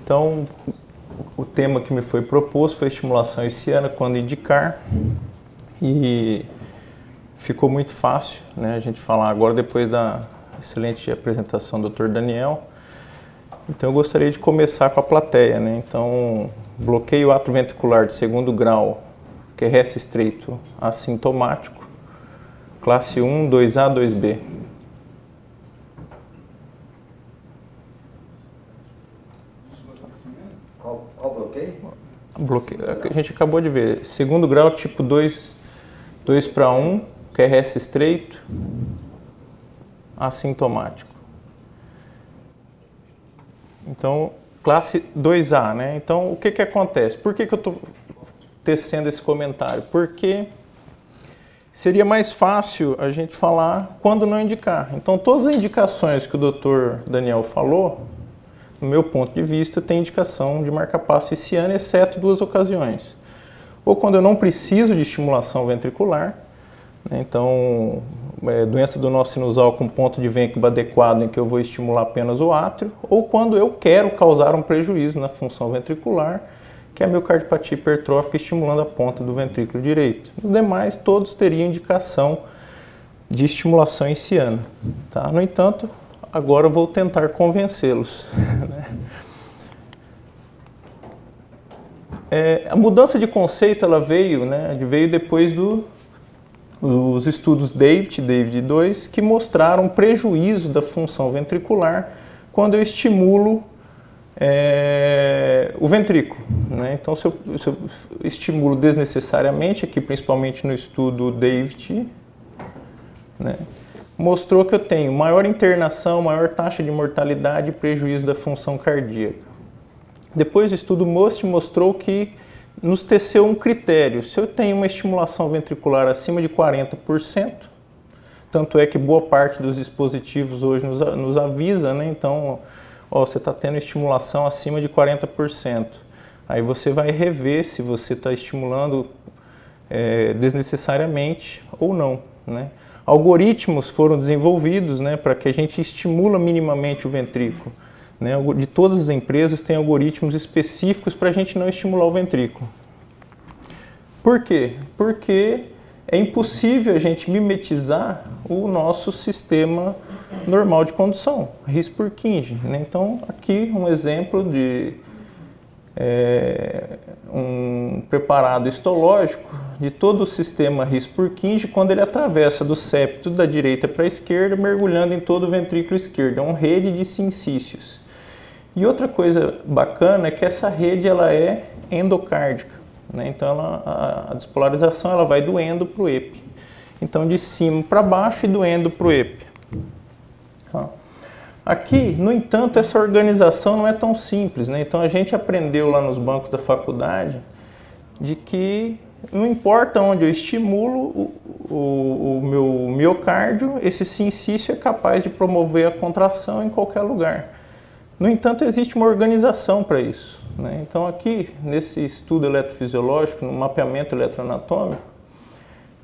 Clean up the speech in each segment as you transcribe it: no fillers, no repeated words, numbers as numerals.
Então, o tema que me foi proposto foi estimulação hessiana quando indicar, e ficou muito fácil, né, a gente falar agora depois da excelente apresentação do Dr. Daniel. Então eu gostaria de começar com a plateia, né? Então, bloqueio atroventricular de segundo grau, QRS estreito assintomático, classe 1, 2A, 2B. Qual bloqueio? Bloqueio, a gente acabou de ver, segundo grau tipo 2, 2/1, QRS estreito, assintomático. Então, classe 2A, né? Então, o que que acontece? Por que que eu estou tecendo esse comentário? Porque seria mais fácil a gente falar quando não indicar. Então, todas as indicações que o Dr. Daniel falou, no meu ponto de vista, tem indicação de marcapasso hessiano, exceto duas ocasiões. Ou quando eu não preciso de estimulação ventricular, né? Então, doença do nó sinusal com ponto de vêncula adequado em que eu vou estimular apenas o átrio, ou quando eu quero causar um prejuízo na função ventricular, que é a miocardiopatia hipertrófica estimulando a ponta do ventrículo direito. Os demais, todos teriam indicação de estimulação hessiana. Tá? No entanto, agora eu vou tentar convencê-los. A mudança de conceito ela veio depois dos estudos David 2, que mostraram prejuízo da função ventricular quando eu estimulo o ventrículo. Né? Então, se eu estimulo desnecessariamente, aqui principalmente no estudo David, né, mostrou que eu tenho maior internação, maior taxa de mortalidade e prejuízo da função cardíaca. Depois o estudo MUST mostrou que nos teceu um critério. Se eu tenho uma estimulação ventricular acima de 40%, tanto é que boa parte dos dispositivos hoje nos avisa, né? Então, você está tendo estimulação acima de 40%. Aí você vai rever se você está estimulando desnecessariamente ou não, né? Algoritmos foram desenvolvidos, né, para que a gente estimula minimamente o ventrículo. Né? De todas as empresas tem algoritmos específicos para a gente não estimular o ventrículo. Por quê? Porque é impossível a gente mimetizar o nosso sistema normal de condução, His-Purkinje. Né? Então, aqui um exemplo de um preparado histológico de todo o sistema His-Purkinje quando ele atravessa do septo da direita para a esquerda, mergulhando em todo o ventrículo esquerdo. É uma rede de sincícios. E outra coisa bacana é que essa rede ela é endocárdica. Né? Então a despolarização ela vai do endo para o epi. Então de cima para baixo e do endo para o epi. Tá? Aqui, no entanto, essa organização não é tão simples. Né? Então a gente aprendeu lá nos bancos da faculdade de que não importa onde eu estimulo o meu miocárdio, esse sincício é capaz de promover a contração em qualquer lugar. No entanto, existe uma organização para isso. Né? Então aqui, nesse estudo eletrofisiológico, no mapeamento eletroanatômico,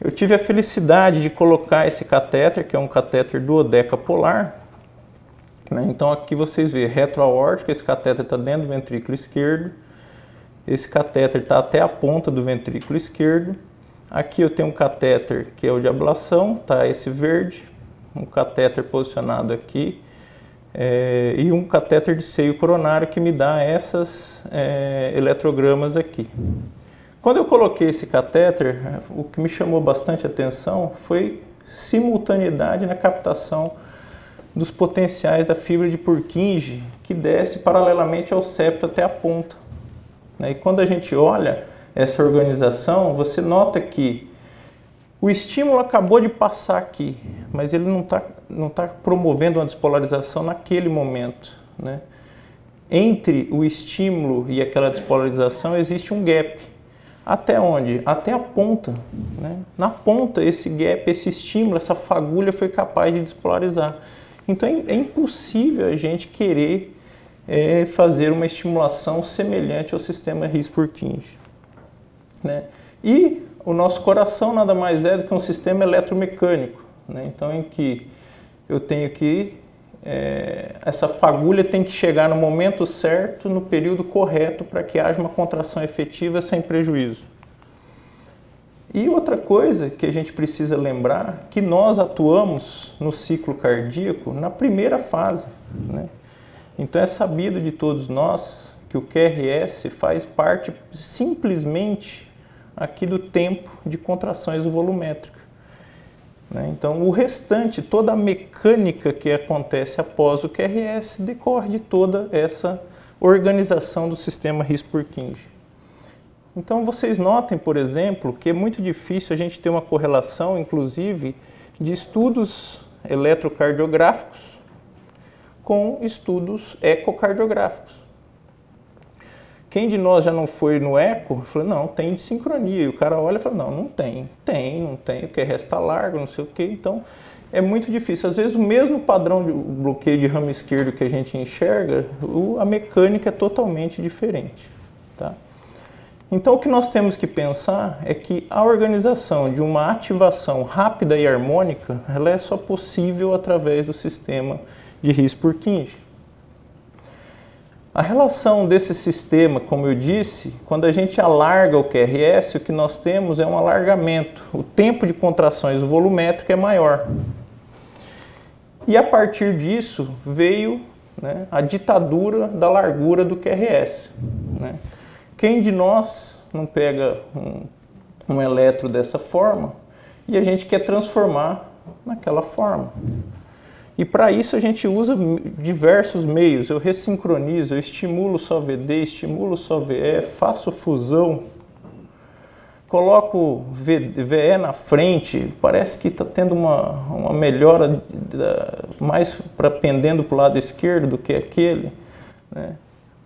eu tive a felicidade de colocar esse catéter, que é um catéter duodeca polar. Né? Então aqui vocês veem retroaórtico, esse catéter está dentro do ventrículo esquerdo. Esse catéter está até a ponta do ventrículo esquerdo. Aqui eu tenho um catéter que é o de ablação, tá esse verde, um catéter posicionado aqui, e um catéter de seio coronário que me dá essas eletrogramas aqui. Quando eu coloquei esse catéter, o que me chamou bastante atenção foi simultaneidade na captação dos potenciais da fibra de Purkinje que desce paralelamente ao septo até a ponta. E quando a gente olha essa organização, você nota que o estímulo acabou de passar aqui, mas ele não tá promovendo uma despolarização naquele momento. Né? Entre o estímulo e aquela despolarização existe um gap. Até onde? Até a ponta. Né? Na ponta, esse gap, esse estímulo, essa fagulha foi capaz de despolarizar. Então é impossível a gente querer fazer uma estimulação semelhante ao sistema His-Purkinje. Né? E o nosso coração nada mais é do que um sistema eletromecânico. Né? Então, em que eu tenho que essa fagulha tem que chegar no momento certo, no período correto, para que haja uma contração efetiva sem prejuízo. E outra coisa que a gente precisa lembrar, que nós atuamos no ciclo cardíaco na primeira fase, né? Então é sabido de todos nós que o QRS faz parte simplesmente aqui do tempo de contrações volumétricas. Então, o restante, toda a mecânica que acontece após o QRS decorre de toda essa organização do sistema His-Purkinje. Então, vocês notem, por exemplo, que é muito difícil a gente ter uma correlação, inclusive, de estudos eletrocardiográficos com estudos ecocardiográficos. Quem de nós já não foi no eco, falou, não, tem desincronia. E o cara olha e fala, não, não tem, o QRS está largo, não sei o quê. Então, é muito difícil. Às vezes, o mesmo padrão de bloqueio de ramo esquerdo que a gente enxerga, a mecânica é totalmente diferente. Tá? Então, o que nós temos que pensar é que a organização de uma ativação rápida e harmônica, ela é só possível através do sistema de His-Purkinje. A relação desse sistema, como eu disse, quando a gente alarga o QRS, o que nós temos é um alargamento. O tempo de contrações volumétricas é maior. E a partir disso veio, né, a ditadura da largura do QRS. Né? Quem de nós não pega um eletro dessa forma e a gente quer transformar naquela forma? E para isso a gente usa diversos meios. Eu ressincronizo, eu estimulo só VD, estimulo só VE, faço fusão, coloco VE na frente, parece que está tendo uma melhora mais pendendo para o lado esquerdo do que aquele. Né?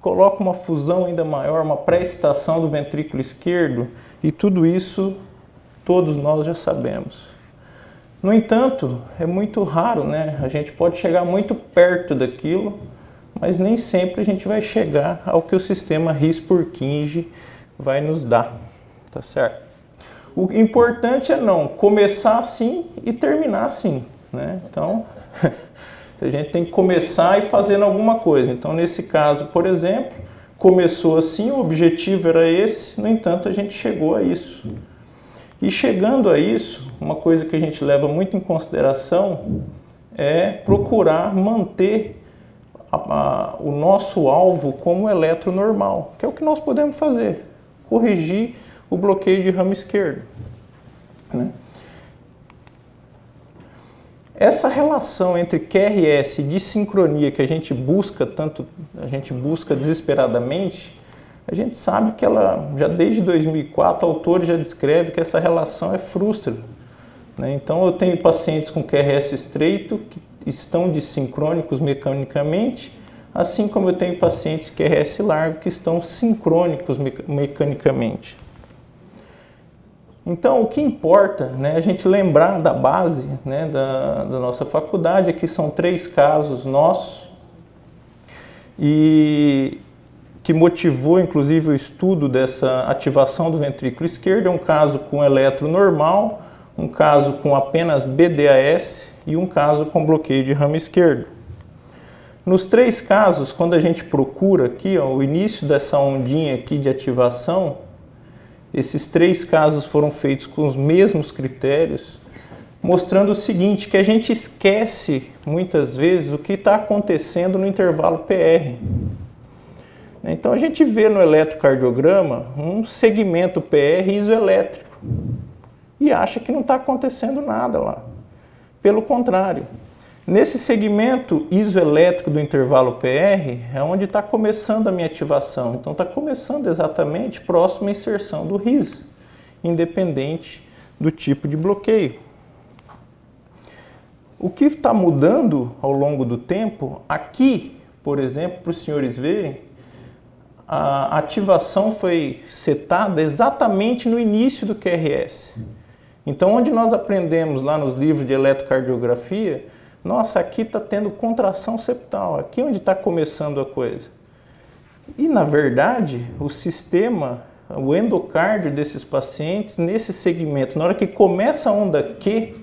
Coloco uma fusão ainda maior, uma pré-excitação do ventrículo esquerdo, e tudo isso todos nós já sabemos. No entanto, é muito raro, né? A gente pode chegar muito perto daquilo, mas nem sempre a gente vai chegar ao que o sistema His-Purkinje vai nos dar, tá certo? O importante é não começar assim e terminar assim, né? Então, a gente tem que começar e fazendo alguma coisa. Então, nesse caso, por exemplo, começou assim, o objetivo era esse, no entanto, a gente chegou a isso. E chegando a isso, uma coisa que a gente leva muito em consideração é procurar manter o nosso alvo como eletro normal, que é o que nós podemos fazer, corrigir o bloqueio de ramo esquerdo. Né? Essa relação entre QRS e dissincronia que a gente busca desesperadamente, a gente sabe que ela, já desde 2004, autores já descrevem que essa relação é frustra. Né? Então, eu tenho pacientes com QRS estreito que estão dissincrônicos mecanicamente, assim como eu tenho pacientes QRS largo que estão sincrônicos mecanicamente. Então, o que importa, né, a gente lembrar da base, né, da nossa faculdade. Aqui são 3 casos nossos, e que motivou, inclusive, o estudo dessa ativação do ventrículo esquerdo. É um caso com eletro normal, um caso com apenas BDAS e um caso com bloqueio de ramo esquerdo. Nos 3 casos, quando a gente procura aqui, ó, o início dessa ondinha aqui de ativação, esses 3 casos foram feitos com os mesmos critérios, mostrando o seguinte, que a gente esquece muitas vezes o que está acontecendo no intervalo PR. Então a gente vê no eletrocardiograma um segmento PR isoelétrico e acha que não está acontecendo nada lá. Pelo contrário, nesse segmento isoelétrico do intervalo PR é onde está começando a minha ativação. Então está começando exatamente próximo à inserção do RIS, independente do tipo de bloqueio. O que está mudando ao longo do tempo, aqui, por exemplo, para os senhores verem, a ativação foi setada exatamente no início do QRS. Então, onde nós aprendemos lá nos livros de eletrocardiografia, nossa, aqui está tendo contração septal, aqui onde está começando a coisa. E, na verdade, o sistema, o endocárdio desses pacientes, nesse segmento, na hora que começa a onda Q,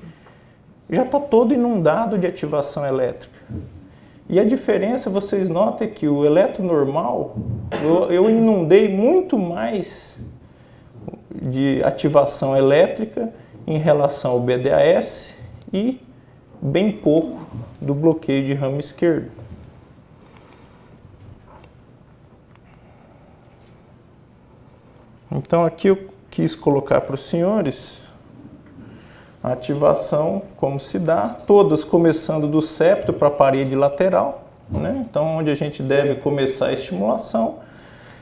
já está todo inundado de ativação elétrica. E a diferença, vocês notam, é que o eletro normal, eu inundei muito mais de ativação elétrica em relação ao BDAS e bem pouco do bloqueio de ramo esquerdo. Então aqui eu quis colocar para os senhores a ativação, como se dá, todas começando do septo para a parede lateral, né? Então onde a gente deve começar a estimulação.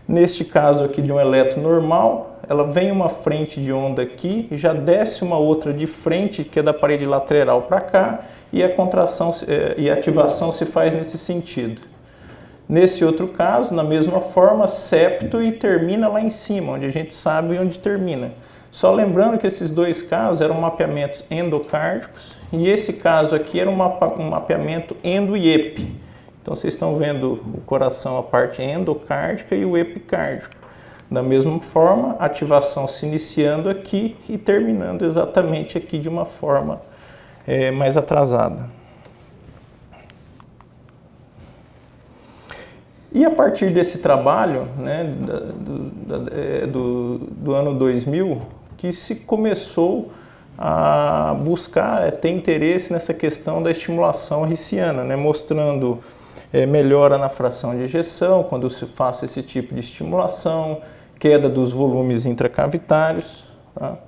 Neste caso aqui de um eletro normal, ela vem uma frente de onda aqui, já desce uma outra de frente, que é da parede lateral para cá, e a contração e a ativação se faz nesse sentido. Nesse outro caso, na mesma forma, septo e termina lá em cima, onde a gente sabe onde termina. Só lembrando que esses dois casos eram mapeamentos endocárdicos, e esse caso aqui era um mapeamento endo e epi. Então vocês estão vendo o coração, a parte endocárdica e o epicárdico. Da mesma forma, a ativação se iniciando aqui e terminando exatamente aqui de uma forma mais atrasada. E a partir desse trabalho, né, do ano 2000, que se começou a buscar, ter interesse nessa questão da estimulação rissiana, né, mostrando melhora na fração de ejeção, quando se faz esse tipo de estimulação, queda dos volumes intracavitários. Tá?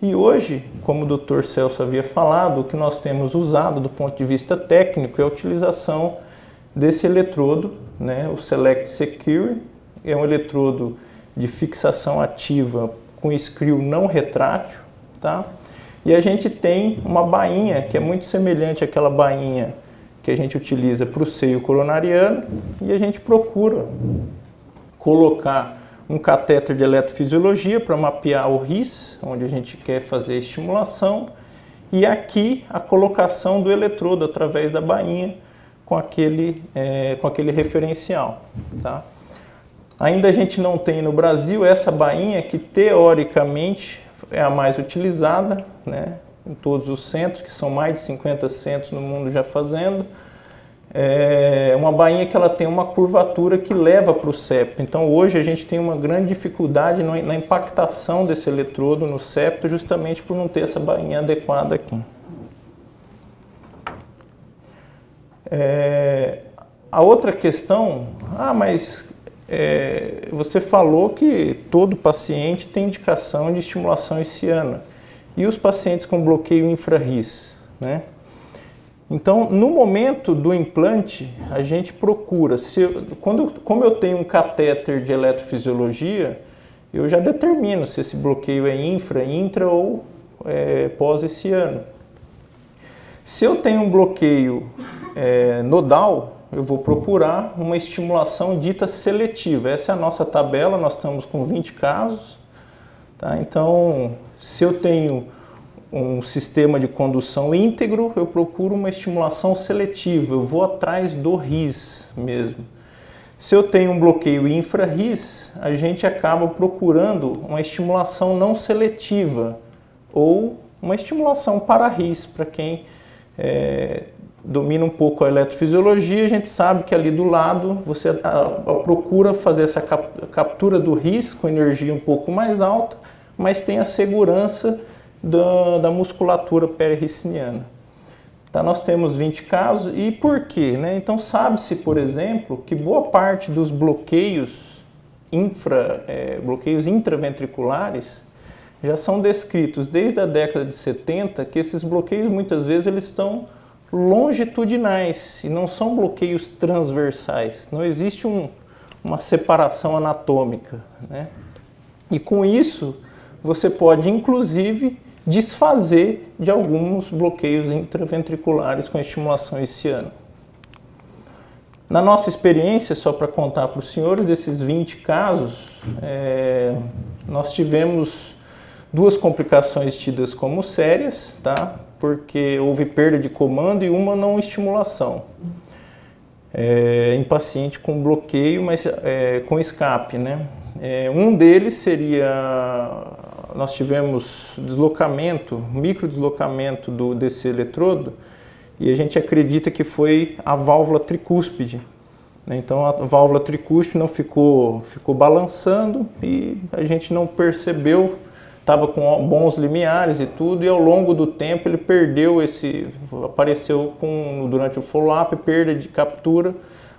E hoje, como o Dr. Celso havia falado, o que nós temos usado do ponto de vista técnico é a utilização desse eletrodo, né, o Select Secure, é um eletrodo de fixação ativa com screw não retrátil, tá? E a gente tem uma bainha que é muito semelhante àquela bainha que a gente utiliza para o seio coronariano, e a gente procura colocar um catéter de eletrofisiologia para mapear o RIS, onde a gente quer fazer a estimulação, e aqui a colocação do eletrodo através da bainha com aquele referencial. Tá? Ainda a gente não tem no Brasil essa bainha que teoricamente é a mais utilizada, né, em todos os centros, que são mais de 50 centros no mundo já fazendo. É uma bainha que ela tem uma curvatura que leva para o septo. Então hoje a gente tem uma grande dificuldade na impactação desse eletrodo no septo, justamente por não ter essa bainha adequada aqui. A outra questão, mas você falou que todo paciente tem indicação de estimulação hissiana. E os pacientes com bloqueio infra-RIS, né? Então, no momento do implante, a gente procura, como eu tenho um catéter de eletrofisiologia, eu já determino se esse bloqueio é infra, intra ou pós-hissiano. Se eu tenho um bloqueio nodal, eu vou procurar uma estimulação dita seletiva. Essa é a nossa tabela, nós estamos com 20 casos. Tá? Então, se eu tenho um sistema de condução íntegro, eu procuro uma estimulação seletiva, eu vou atrás do RIS mesmo. Se eu tenho um bloqueio infra-RIS, a gente acaba procurando uma estimulação não seletiva ou uma estimulação para-RIS. Para quem domina um pouco a eletrofisiologia, a gente sabe que ali do lado você procura fazer essa captura do RIS com energia um pouco mais alta, mas tem a segurança da musculatura perirriciana. Tá, nós temos 20 casos, e por quê? Né? Então sabe-se, por exemplo, que boa parte dos bloqueios intraventriculares já são descritos desde a década de 70, que esses bloqueios muitas vezes eles estão longitudinais e não são bloqueios transversais. Não existe uma separação anatômica, né? E com isso você pode inclusive desfazer de alguns bloqueios intraventriculares com estimulação hissiana. Na nossa experiência, só para contar para os senhores, desses 20 casos, nós tivemos 2 complicações tidas como sérias, tá? Porque houve perda de comando e uma não estimulação. Em paciente com bloqueio, mas com escape, né? Um deles seria, nós tivemos deslocamento, microdeslocamento desse eletrodo, e a gente acredita que foi a válvula tricúspide. Então a válvula tricúspide não ficou balançando e a gente não percebeu, estava com bons limiares e tudo, e ao longo do tempo ele perdeu apareceu durante o follow-up, perda de captura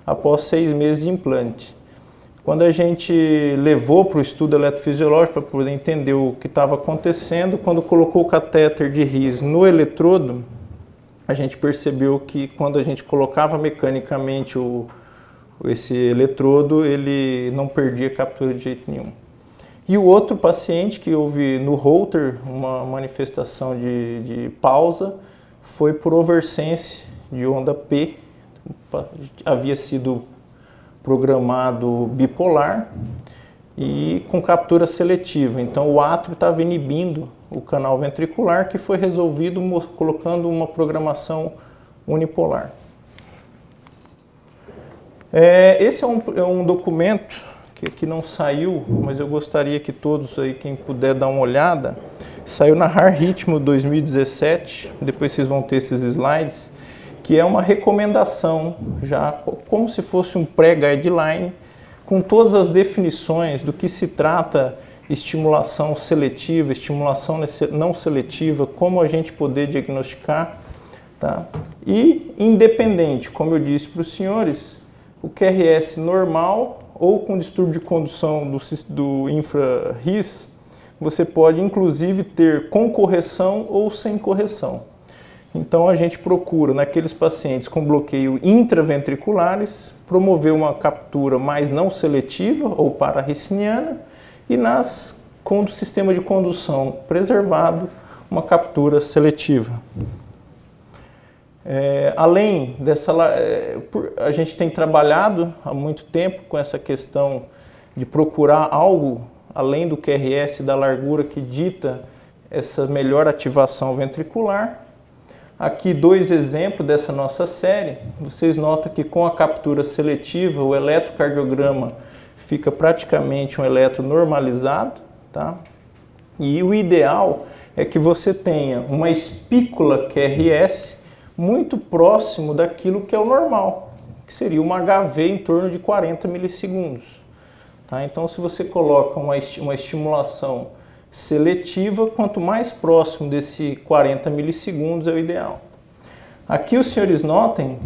após 6 meses de implante. Quando a gente levou para o estudo eletrofisiológico para poder entender o que estava acontecendo, quando colocou o catéter de RIS no eletrodo, a gente percebeu que quando a gente colocava mecanicamente esse eletrodo, ele não perdia captura de jeito nenhum. E o outro paciente que houve no Holter uma manifestação de pausa foi por oversense de onda P, havia sido programado bipolar e com captura seletiva. Então o átrio estava inibindo o canal ventricular, que foi resolvido colocando uma programação unipolar. Esse é um documento que não saiu, mas eu gostaria que todos aí, quem puder dar uma olhada, saiu na Heart Ritmo 2017, depois vocês vão ter esses slides, que é uma recomendação, já como se fosse um pré-guideline, com todas as definições do que se trata estimulação seletiva, estimulação não seletiva, como a gente poder diagnosticar, tá? E independente, como eu disse para os senhores, o QRS normal ou com distúrbio de condução do infra-RIS, você pode inclusive ter com correção ou sem correção. Então a gente procura naqueles pacientes com bloqueio intraventriculares promover uma captura mais não seletiva ou pararriciniana e com o sistema de condução preservado, uma captura seletiva. Além dessa, a gente tem trabalhado há muito tempo com essa questão de procurar algo além do QRS da largura que dita essa melhor ativação ventricular. Aqui 2 exemplos dessa nossa série. Vocês notam que com a captura seletiva o eletrocardiograma fica praticamente um eletro normalizado, tá? E o ideal é que você tenha uma espícula QRS muito próximo daquilo que é o normal, que seria uma HV em torno de 40 milissegundos. Tá? Então, se você coloca uma estimulação seletiva, quanto mais próximo desse 40 milissegundos é o ideal. Aqui os senhores notem,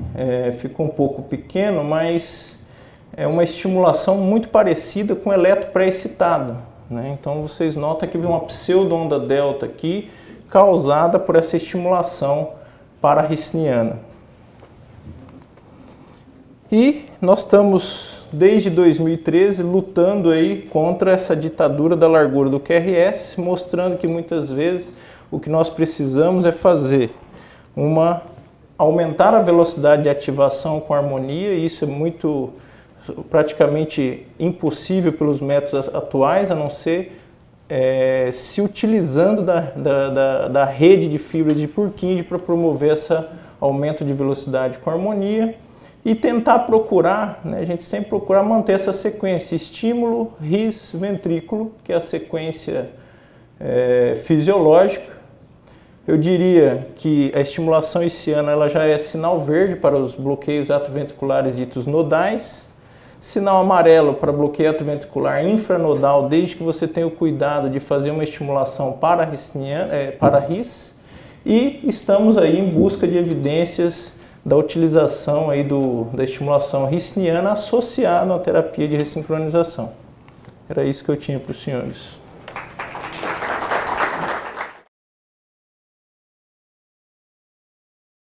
ficou um pouco pequeno, mas é uma estimulação muito parecida com o eletro pré-excitado, né? Então vocês notam que uma pseudo-onda delta aqui, causada por essa estimulação pararriciniana. E nós estamos, desde 2013, lutando aí contra essa ditadura da largura do QRS, mostrando que muitas vezes o que nós precisamos é fazer aumentar a velocidade de ativação com harmonia, e isso é praticamente impossível pelos métodos atuais, a não ser se utilizando da rede de fibras de Purkinje para promover esse aumento de velocidade com harmonia e tentar procurar, né, a gente sempre procura manter essa sequência estímulo, RIS, ventrículo, que é a sequência fisiológica. Eu diria que a estimulação hiciana ela já é sinal verde para os bloqueios atrioventriculares ditos nodais, sinal amarelo para bloqueio atrioventricular infranodal, desde que você tenha o cuidado de fazer uma estimulação para-RIS, e estamos aí em busca de evidências da utilização aí da estimulação riciniana associada à terapia de ressincronização. Era isso que eu tinha para os senhores.